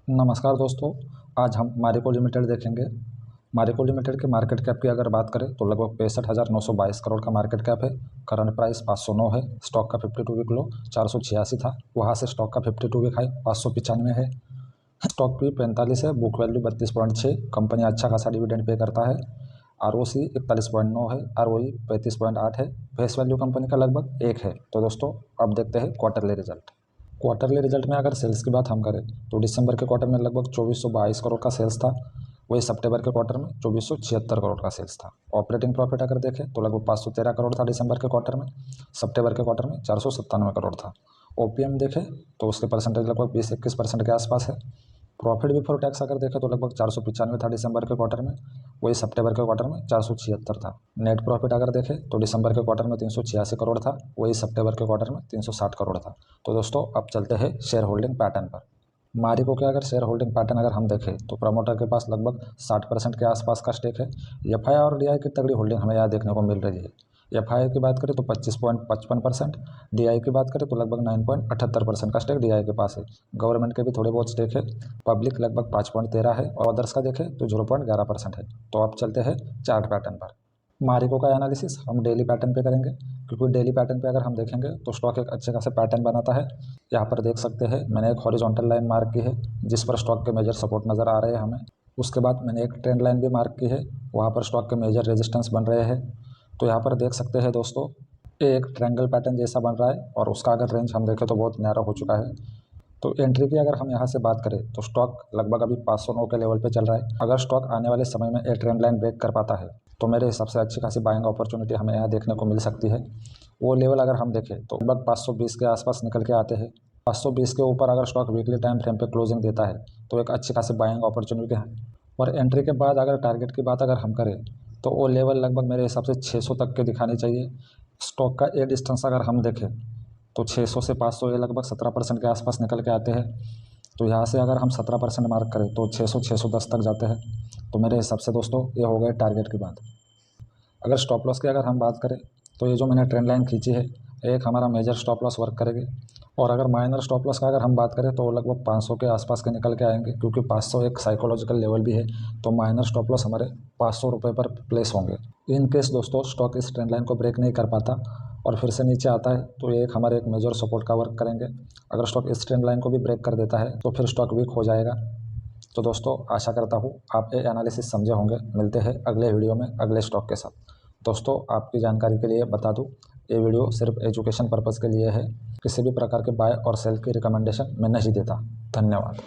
नमस्कार दोस्तों, आज हम मारिको लिमिटेड देखेंगे। मारिको लिमिटेड के मार्केट कैप की अगर बात करें तो लगभग 65,922 करोड़ का मार्केट कैप है। करंट प्राइस 509 है। स्टॉक का 52 वीक लो 486 था, वहां से स्टॉक का 52 वीक हाई 595 है। स्टॉक भी 45 है। Book value 32.6। कंपनी अच्छा खासा डिविडेंड पे करता है। ROC 41.9 है। ROE 35.8 है। फेस वैल्यू कंपनी का लगभग 1 है। तो दोस्तों अब देखते हैं क्वार्टरली रिजल्ट। क्वार्टरली रिजल्ट में अगर सेल्स की बात हम करें तो दिसंबर के क्वार्टर में लगभग 2422 करोड़ का सेल्स था। वही सितंबर के क्वार्टर में 2476 करोड़ का सेल्स था। ऑपरेटिंग प्रॉफिट अगर देखें तो लगभग 513 करोड़ था दिसंबर के क्वार्टर में। सितंबर के क्वार्टर में 497 करोड़ था। OPM देखें तो उसके परसेंटेज लगभग 20-21% के आसपास है। प्रॉफिट बिफोर टैक्स अगर देखें तो लगभग 495 था दिसंबर के क्वार्टर में। वही सितंबर के क्वार्टर में 476 था। नेट प्रॉफिट अगर देखें तो दिसंबर के क्वार्टर में 386 करोड़ था। वही सितंबर के क्वार्टर में 360 करोड़ था। तो दोस्तों अब चलते हैं शेयर होल्डिंग पैटर्न पर। मारिको के अगर शेयर होल्डिंग पैटर्न अगर हम देखें तो प्रमोटर के पास लगभग 60% के आसपास का स्टेक है। FI और DI की तगड़ी होल्डिंग हमें यहाँ देखने को मिल रही है। FI की बात करें तो 25.55%, DI की बात करें तो लगभग 9.78% का स्टेक DI के पास है। गवर्नमेंट के भी थोड़े बहुत स्टेक है। पब्लिक लगभग 5.13 है और अदर्स का देखें तो 0.11% है। तो अब चलते हैं चार्ट पैटर्न पर। मारिको का एनालिसिस हम डेली पैटर्न पे करेंगे, क्योंकि डेली पैटर्न पे अगर हम देखेंगे तो स्टॉक एक अच्छे खासे पैटर्न बनाता है। यहाँ पर देख सकते हैं मैंने एक हॉरिजॉन्टल लाइन मार्क की है जिस पर स्टॉक के मेजर सपोर्ट नज़र आ रहे हैं हमें। उसके बाद मैंने एक ट्रेंड लाइन भी मार्क की है, वहाँ पर स्टॉक के मेजर रेजिस्टेंस बन रहे हैं। तो यहाँ पर देख सकते हैं दोस्तों, ये एक ट्रायंगल पैटर्न जैसा बन रहा है और उसका अगर रेंज हम देखें तो बहुत नैरो हो चुका है। तो एंट्री की अगर हम यहाँ से बात करें तो स्टॉक लगभग अभी 509 के लेवल पे चल रहा है। अगर स्टॉक आने वाले समय में एक ट्रेंड लाइन ब्रेक कर पाता है तो मेरे हिसाब से अच्छी खासी बाइंग अपॉर्चुनिटी हमें यहाँ देखने को मिल सकती है। वो लेवल अगर हम देखें तो लगभग 520 के आसपास निकल के आते हैं। 520 के ऊपर अगर स्टॉक वीकली टाइम फ्रेम पे क्लोजिंग देता है तो एक अच्छी खासी बाइंग अपॉर्चुनिटी है। और एंट्री के बाद अगर टारगेट की बात अगर हम करें तो वो लेवल लगभग मेरे हिसाब से 600 तक के दिखानी चाहिए। स्टॉक का ए डिस्टेंस अगर हम देखें तो 600 से 500 ये लगभग 17% के आसपास निकल के आते हैं। तो यहाँ से अगर हम 17% मार्क करें तो 600-610 तक जाते हैं। तो मेरे हिसाब से दोस्तों ये हो गए टारगेट की बात। अगर स्टॉप लॉस की अगर हम बात करें तो ये जो मैंने ट्रेंड लाइन खींची है एक हमारा मेजर स्टॉप लॉस वर्क करेगी। और अगर माइनर स्टॉप लॉस का अगर हम बात करें तो लगभग 500 के आसपास के निकल के आएंगे, क्योंकि 500 एक साइकोलॉजिकल लेवल भी है। तो माइनर स्टॉप लॉस हमारे 500 रुपये पर प्लेस होंगे। इन केस दोस्तों स्टॉक इस ट्रेंड लाइन को ब्रेक नहीं कर पाता और फिर से नीचे आता है तो ये एक हमारे एक मेजर सपोर्ट का वर्क करेंगे। अगर स्टॉक इस ट्रेंड लाइन को भी ब्रेक कर देता है तो फिर स्टॉक वीक हो जाएगा। तो दोस्तों आशा करता हूँ आप ये एनालिसिस समझे होंगे। मिलते हैं अगले वीडियो में अगले स्टॉक के साथ। दोस्तों आपकी जानकारी के लिए बता दूं, ये वीडियो सिर्फ एजुकेशन पर्पज़ के लिए है। किसी भी प्रकार के बाय और सेल की रिकमेंडेशन मैं नहीं देता। धन्यवाद।